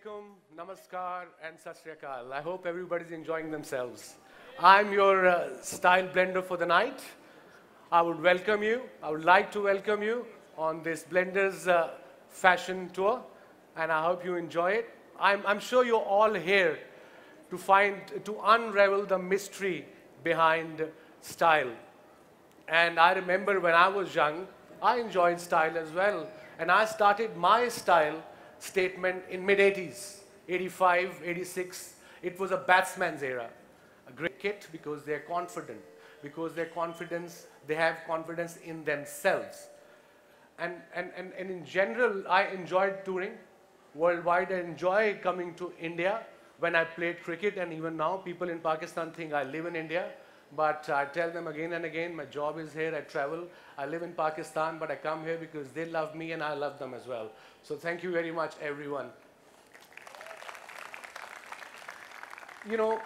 alaikum, namaskar, and sat sri akal. I hope everybody's enjoying themselves. I'm your style blender for the night. I would welcome you. I would like to welcome you on this Blenders fashion tour, and I hope you enjoy it. I'm sure you're all here to unravel the mystery behind style. And I remember when I was young, I enjoyed style as well. And I started my style statement in mid-80s, 85, 86. It was a batsman's era. A great kit because they're confident, because they have confidence in themselves. And in general, I enjoyed touring worldwide. I enjoy coming to India when I played cricket, and even now people in Pakistan think I live in India. But I tell them again and again, my job is here, I travel, I live in Pakistan, but I come here because they love me and I love them as well. So thank you very much, everyone. You know,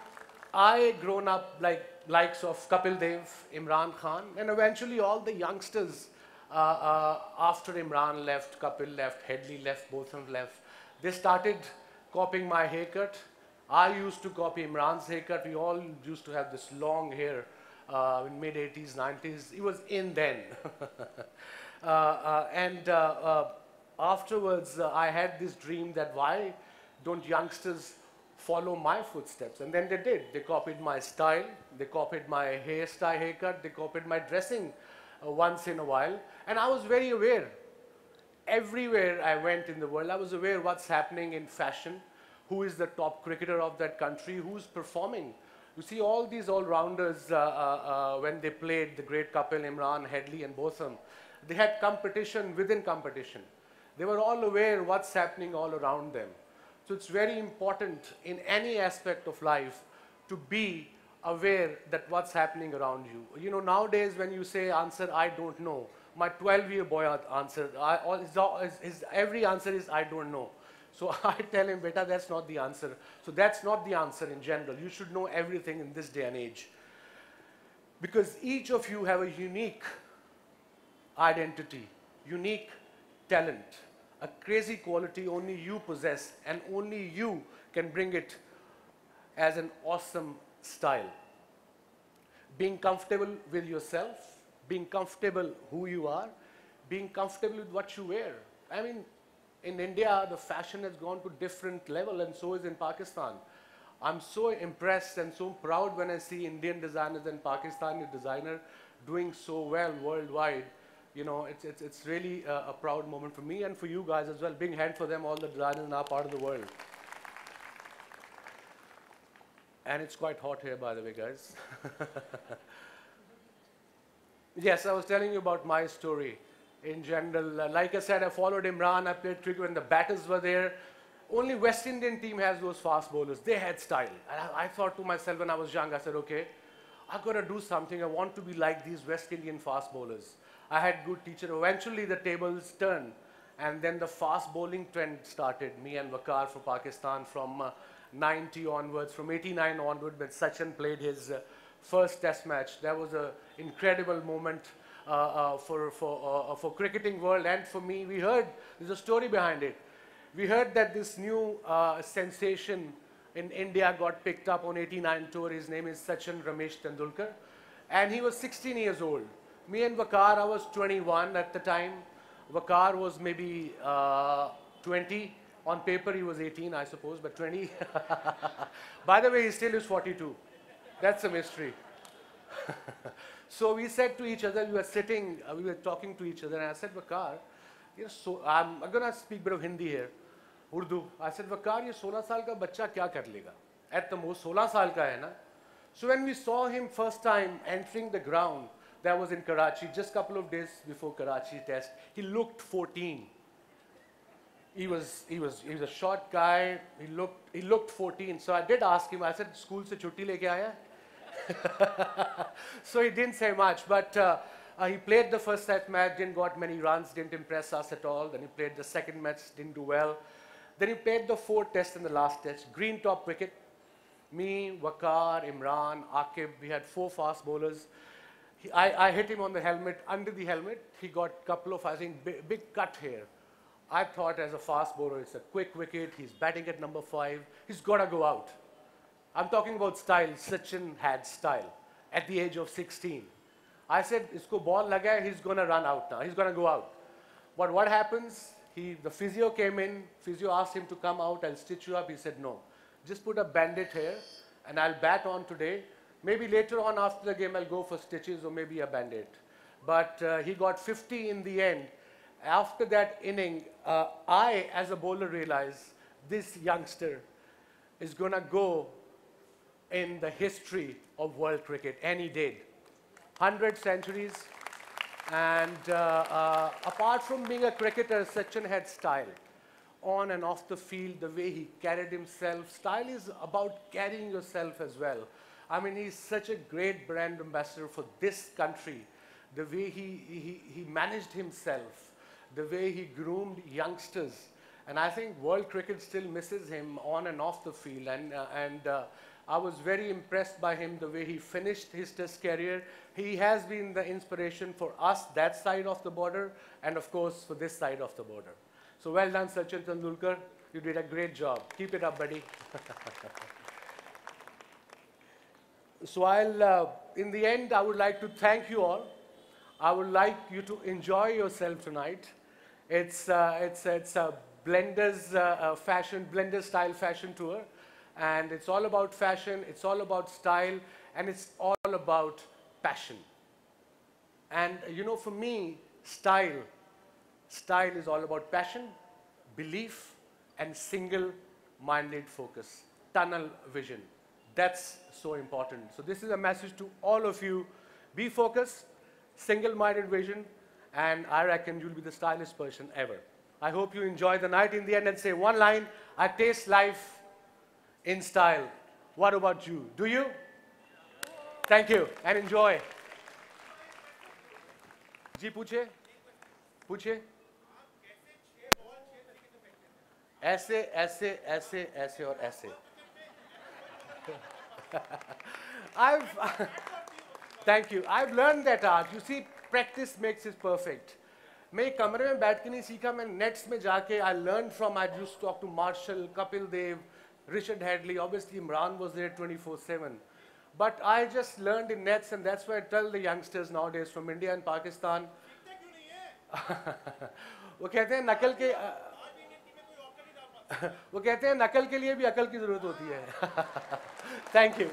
I grown up like likes of Kapil Dev, Imran Khan, and eventually all the youngsters after Imran left, Kapil left, Headley left, both of them left, they started copying my haircut. I used to copy Imran's haircut. We all used to have this long hair in mid-80s, 90s. It was in then. Afterwards, I had this dream that why don't youngsters follow my footsteps? And then they did. They copied my style. They copied my hairstyle, haircut. They copied my dressing once in a while. And I was very aware. Everywhere I went in the world, I was aware what's happening in fashion. Who is the top cricketer of that country, who's performing. You see all these all-rounders when they played, the great Kapil, Imran, Headley and Wasim, they had competition within competition. They were all aware what's happening all around them. So it's very important in any aspect of life to be aware that what's happening around you. You know, nowadays when you say answer, I don't know, my 12-year boy answer, every answer is I don't know. So I tell him, beta, that's not the answer. So that's not the answer in general. You should know everything in this day and age. Because each of you have a unique identity, unique talent, a crazy quality only you possess, and only you can bring it as an awesome style. Being comfortable with yourself, being comfortable who you are, being comfortable with what you wear. I mean, in India, the fashion has gone to different level, and so is in Pakistan. I'm so impressed and so proud when I see Indian designers and Pakistani designer doing so well worldwide. You know, it's really a proud moment for me and for you guys as well. Big hand for them, all the designers in our part of the world. And it's quite hot here, by the way, guys. Yes, I was telling you about my story. In general, like I said, I followed Imran, I played cricket when the batters were there. Only West Indian team has those fast bowlers. They had style. And I thought to myself when I was young, I said, okay, I've got to do something. I want to be like these West Indian fast bowlers. I had good teachers. Eventually, the tables turned. And then the fast bowling trend started. Me and Waqar for Pakistan from 90 onwards, from 89 onward, when Sachin played his first test match. That was an incredible moment. For cricketing world and for me. We heard, there's a story behind it. We heard that this new sensation in India got picked up on 89 tour. His name is Sachin Ramesh Tendulkar. And he was 16 years old. Me and Waqar, I was 21 at the time. Waqar was maybe 20. On paper he was 18, I suppose, but 20. By the way, he still is 42. That's a mystery. So we said to each other, we were sitting, we were talking to each other, and I said, Waqar, so I'm going to speak a bit of Hindi here, Urdu. I said, Waqar, ye 16 saal ka bachcha kya kar lega? At the most, 16 saal ka hai na? So when we saw him first time entering the ground, that was in Karachi, just a couple of days before Karachi test, he looked 14. He was a short guy, he looked 14. So I did ask him, I said, school se chutti leke aaya? So he didn't say much, but he played the first set match, didn't got many runs, didn't impress us at all. Then he played the second match, didn't do well. Then he played the fourth test and the last test. Green top wicket. Me, Waqar, Imran, Akib, we had 4 fast bowlers. I hit him on the helmet, under the helmet. He got a couple of, I think, big cut here I thought as a fast bowler, it's a quick wicket. He's batting at number 5. He's got to go out. I'm talking about style. Sachin had style at the age of 16. I said, isko ball laga hai, he's going to run out now. He's going to go out. But what happens? The physio came in. Physio asked him to come out. I'll stitch you up. He said, no. Just put a bandit here and I'll bat on today. Maybe later on after the game, I'll go for stitches or maybe a bandit. But he got 50 in the end. After that inning, I, as a bowler, realized this youngster is going to go in the history of world cricket. And he did. 100 centuries. And apart from being a cricketer, Sachin had style. On and off the field, the way he carried himself. Style is about carrying yourself as well. I mean, he's such a great brand ambassador for this country. The way he managed himself, the way he groomed youngsters. And I think world cricket still misses him on and off the field. And I was very impressed by him, the way he finished his test career. He has been the inspiration for us, that side of the border, and of course, for this side of the border. So well done, Sachin Tendulkar. You did a great job. Keep it up, buddy. So in the end, I would like to thank you all. I would like you to enjoy yourself tonight. It's a Blender style fashion tour. And it's all about fashion, it's all about style, and it's all about passion. And you know, for me, style is all about passion, belief, and single-minded focus, tunnel vision. That's so important. So this is a message to all of you. Be focused, single-minded vision, and I reckon you'll be the stylish person ever. I hope you enjoy the night in the end and say one line, I taste life in style. What about you? Do you? Thank you and enjoy. जी पूछे पूछे ऐसे ऐसे ऐसे ऐसे और ऐसे Thank you. I've learned that art. You see, practice makes it perfect. मैं कमरे में बैठ के नहीं सीखा, मैं नेट्स में जाके I learned from, I used to talk to Marshall, Kapil Dev, Richard Hadley, obviously Imran was there 24/7. But I just learned in nets, and that's why I tell the youngsters nowadays from India and Pakistan. वो कहते हैं नकल के वो कहते हैं नकल के लिए भी अकल की जरूरत होती है. Thank you.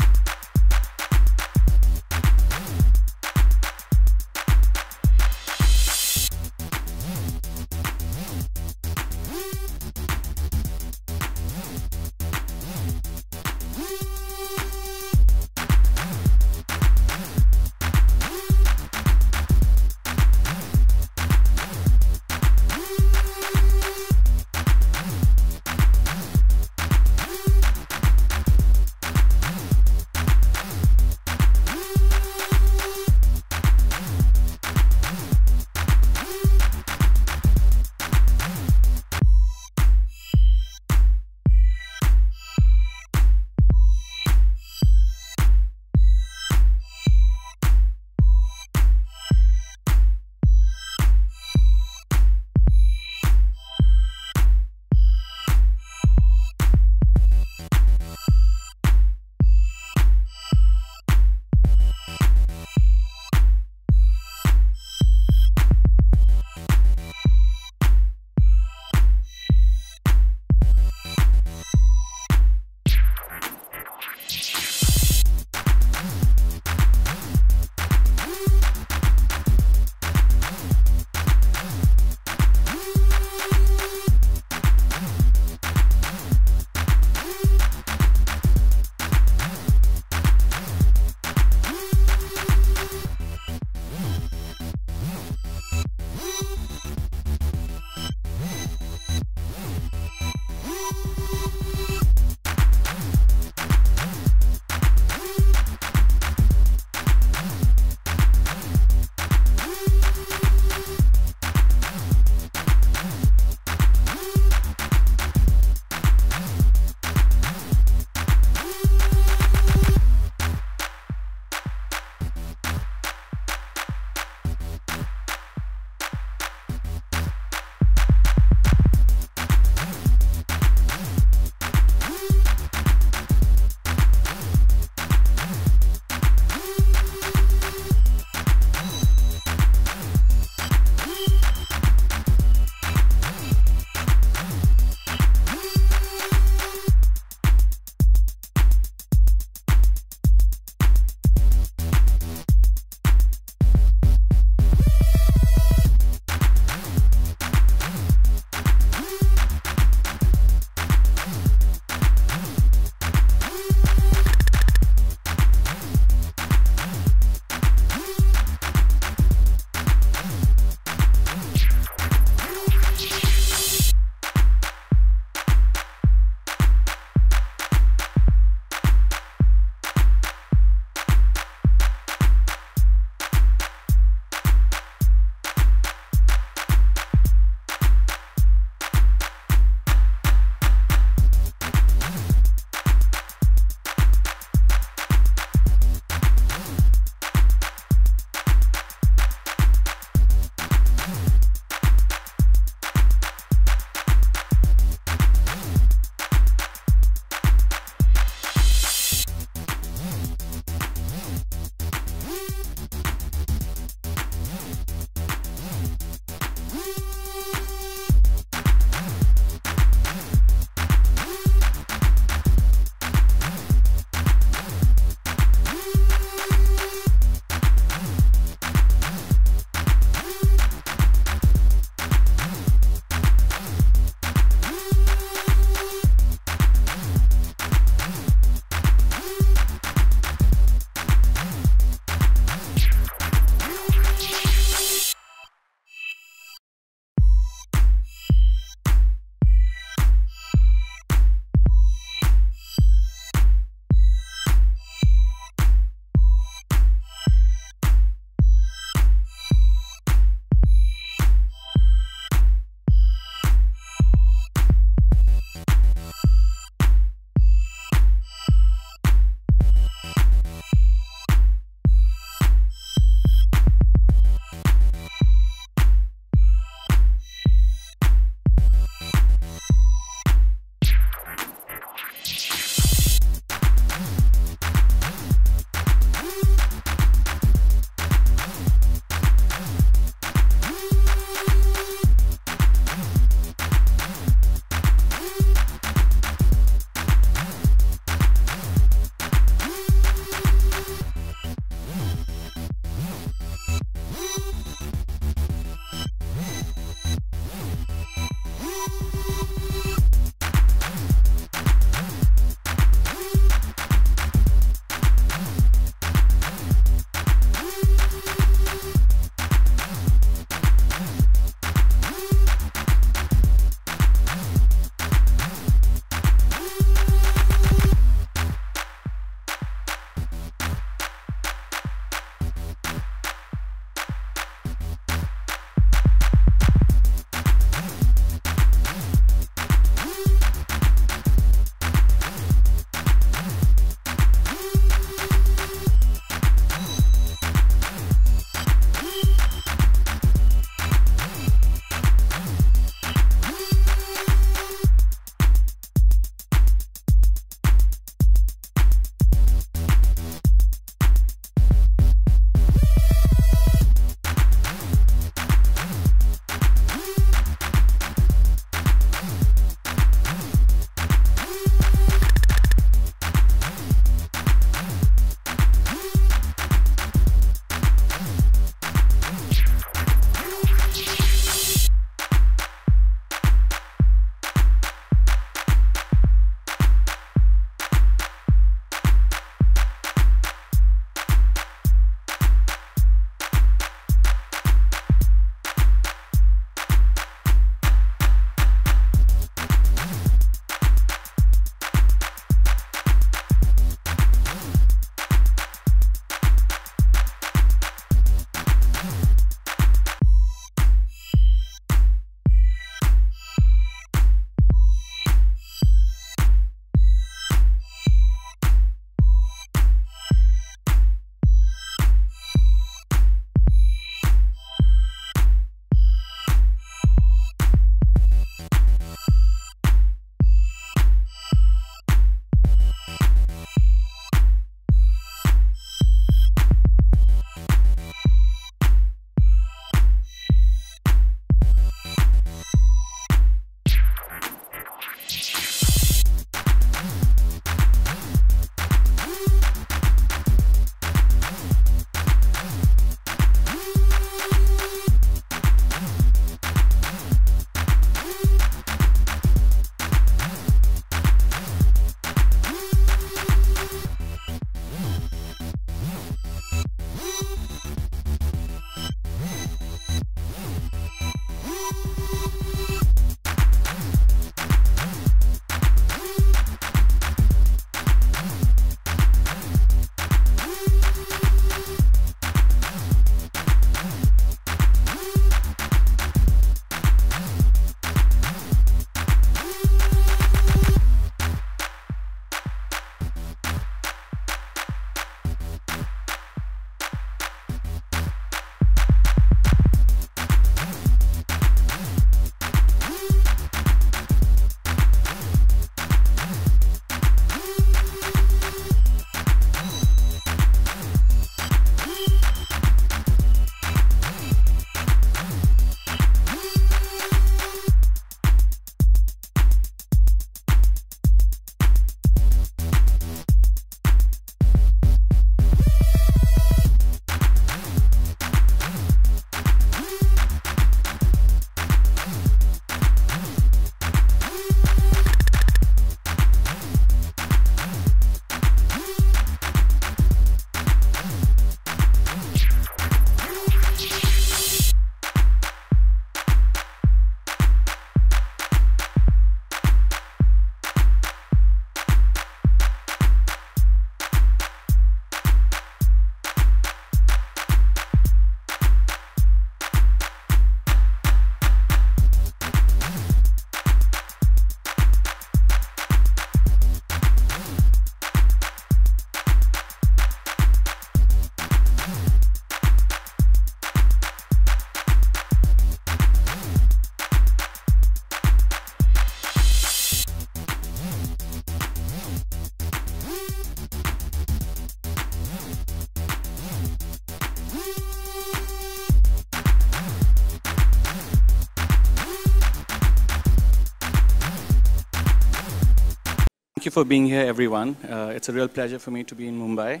Thank you for being here, everyone. It's a real pleasure for me to be in Mumbai.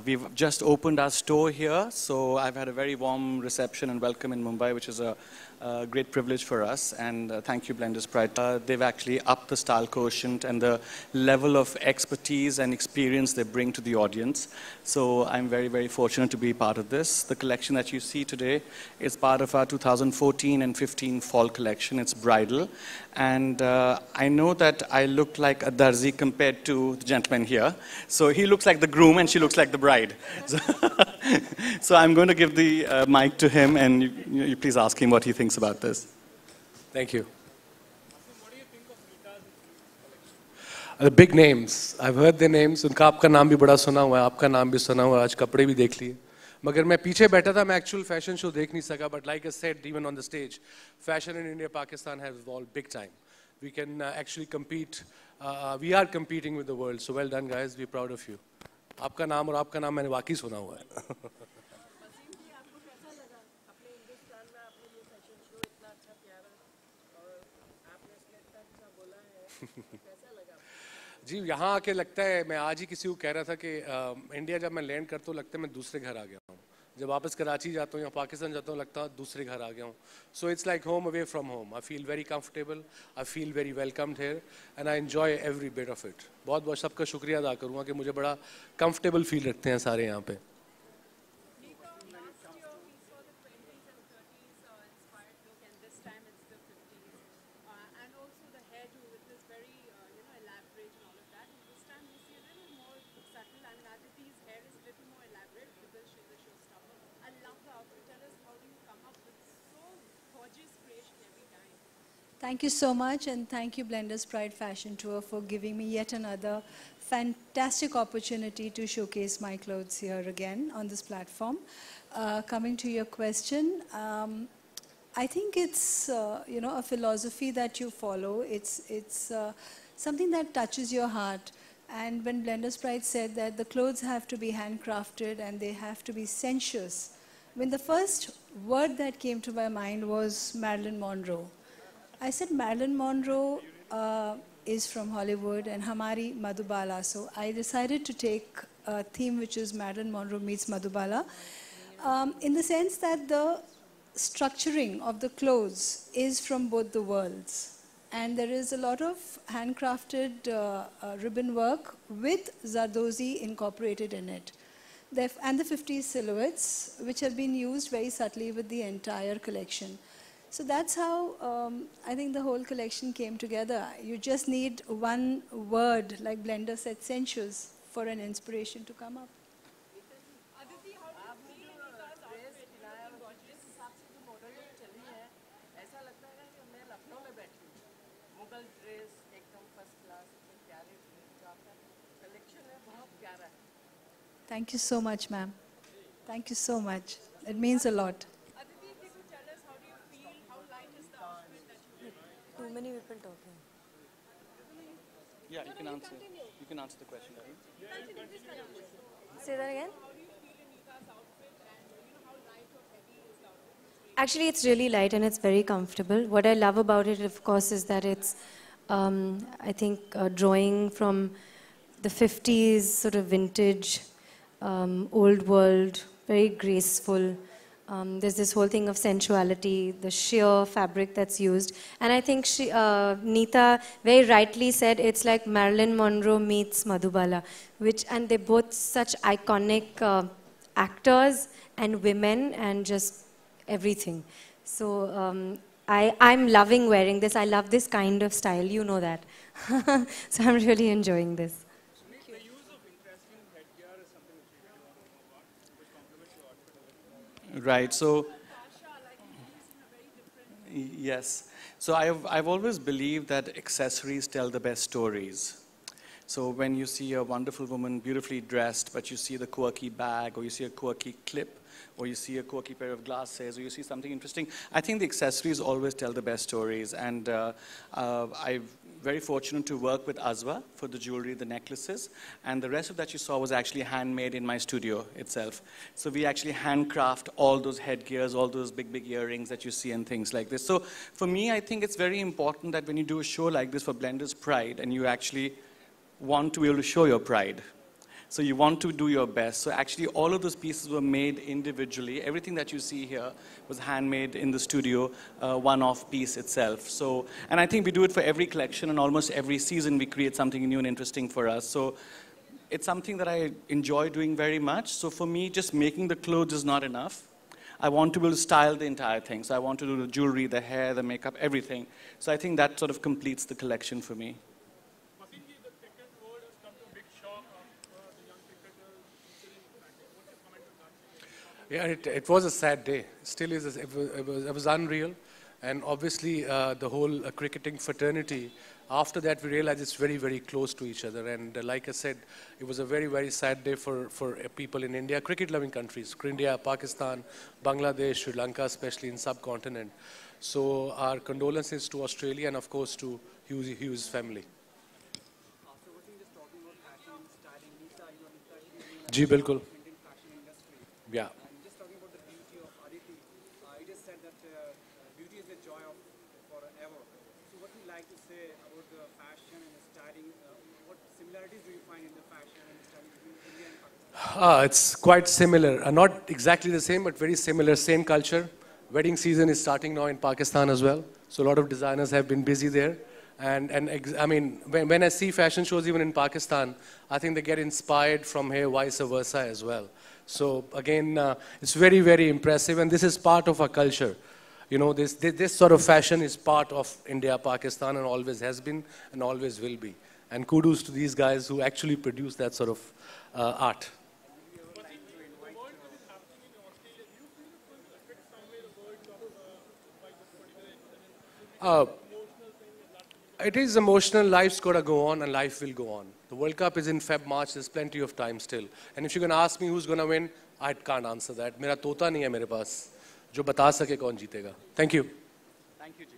We've just opened our store here, so I've had a very warm reception and welcome in Mumbai, which is a great privilege for us. And thank you, Blenders Pride. They've actually upped the style quotient and the level of expertise and experience they bring to the audience. So I'm very, very fortunate to be part of this. The collection that you see today is part of our 2014 and 15 fall collection. It's bridal. And I know that I look like a darzi compared to the gentleman here. So he looks like the groom and she looks like the bride. So I'm going to give the mic to him, and you please ask him what he thinks about this. Thank you. What do you think of Nita's collection? The big names. I've heard their names. उनका आपका नाम भी बड़ा सुना हुआ है, आपका नाम भी सुना हुआ है, आज कपड़े भी देख लिए. मगर मैं पीछे बैठा था, मैं actual fashion show देख नहीं सका, but like I said, even on the stage, fashion in India, Pakistan has evolved big time. We can actually compete. We are competing with the world. So well done, guys. We're proud of you. आपका नाम और आपका नाम मैंने वाकई सुना हुआ है. जी यहाँ आके लगता है, मैं आज ही किसी को कह रहा था कि इंडिया जब मैं लैंड करता हूँ लगता है मैं दूसरे घर आ गया हूँ. जब वापस कराची जाता हूँ या पाकिस्तान जाता हूँ लगता है दूसरे घर आ गया हूँ. So it's like home away from home. I feel very comfortable, I feel very welcomed here and I enjoy every bit of it. बहुत बहुत सबका शुक्रिया अदा करूँगा कि मुझे बड़ा कंफर्टेबल फील रखते हैं सारे यहाँ पे. Thank you so much, and thank you Blenders Pride Fashion Tour for giving me yet another fantastic opportunity to showcase my clothes here again on this platform. Coming to your question, I think it's a philosophy that you follow. It's something that touches your heart. And when Blenders Pride said that the clothes have to be handcrafted and they have to be sensuous, when the first word that came to my mind was Marilyn Monroe. I said Marilyn Monroe is from Hollywood and Hamari Madhubala. So I decided to take a theme which is Marilyn Monroe meets Madhubala, in the sense that the structuring of the clothes is from both the worlds. And there is a lot of handcrafted ribbon work with Zardozi incorporated in it. And the 50s silhouettes, which have been used very subtly with the entire collection. So that's how I think the whole collection came together. You just need one word, like Blender said, sensuous, for an inspiration to come up. Aditi, how do you feel Nita's outfit? Looking gorgeous. ऐसा लगता है कि मैं लखनऊ में बैठी हूँ. Mughal dress एकदम first class, प्यारे ड्रेस. जो आपका कलेक्शन है बहुत प्यारा है. Thank you so much, ma'am. Thank you so much. It means a lot. Too many people talking. Yeah, you can answer. You can answer the question, Ravi. Say that again. Actually, it's really light and it's very comfortable. What I love about it, of course, is that it's, I think, drawing from the 50s, sort of vintage, old world, very graceful. There's this whole thing of sensuality, the sheer fabric that's used. And I think Nita very rightly said it's like Marilyn Monroe meets Madhubala, and they're both such iconic actors and women and just everything. So I'm loving wearing this. I love this kind of style, you know that. So I'm really enjoying this. Right, so, yes. So I've always believed that accessories tell the best stories. So when you see a wonderful woman beautifully dressed, but you see the quirky bag, or you see a quirky clip, or you see a quirky pair of glasses, or you see something interesting, I think the accessories always tell the best stories. And I'm very fortunate to work with Azwa for the jewelry, the necklaces, and the rest of that you saw was actually handmade in my studio itself. So we actually handcraft all those headgears, all those big, big earrings that you see and things like this. So for me, I think it's very important that when you do a show like this for Blenders Pride, and you actually want to be able to show your pride. So you want to do your best. So actually all of those pieces were made individually. Everything that you see here was handmade in the studio, one-off piece itself. So, and I think we do it for every collection, and almost every season we create something new and interesting for us. So it's something that I enjoy doing very much. So for me, just making the clothes is not enough. I want to be able to style the entire thing. So I want to do the jewelry, the hair, the makeup, everything. So I think that sort of completes the collection for me. Yeah, it was a sad day. Still is. It was unreal, and obviously the whole cricketing fraternity. After that, we realized it's very, very close to each other. And like I said, it was a very, very sad day for people in India, cricket-loving countries, India, Pakistan, Bangladesh, Sri Lanka, especially in subcontinent. So our condolences to Australia and of course to Hugh's family. जी बिल्कुल. Yeah. It's quite similar. Not exactly the same, but very similar. Same culture. Wedding season is starting now in Pakistan as well. So a lot of designers have been busy there. And I mean, when I see fashion shows even in Pakistan, I think they get inspired from here, vice versa as well. So again, it's very, very impressive. And this is part of our culture. You know, this sort of fashion is part of India, Pakistan, and always has been and always will be. And kudos to these guys who actually produce that sort of art. It is emotional. Life's got to go on, and life will go on. The World Cup is in Feb, March. There's plenty of time still. And if you're going to ask me who's going to win, I can't answer that. मेरा तोता नहीं है मेरे पास जो बता सके कौन जीतेगा. Thank you. Thank you, Ji.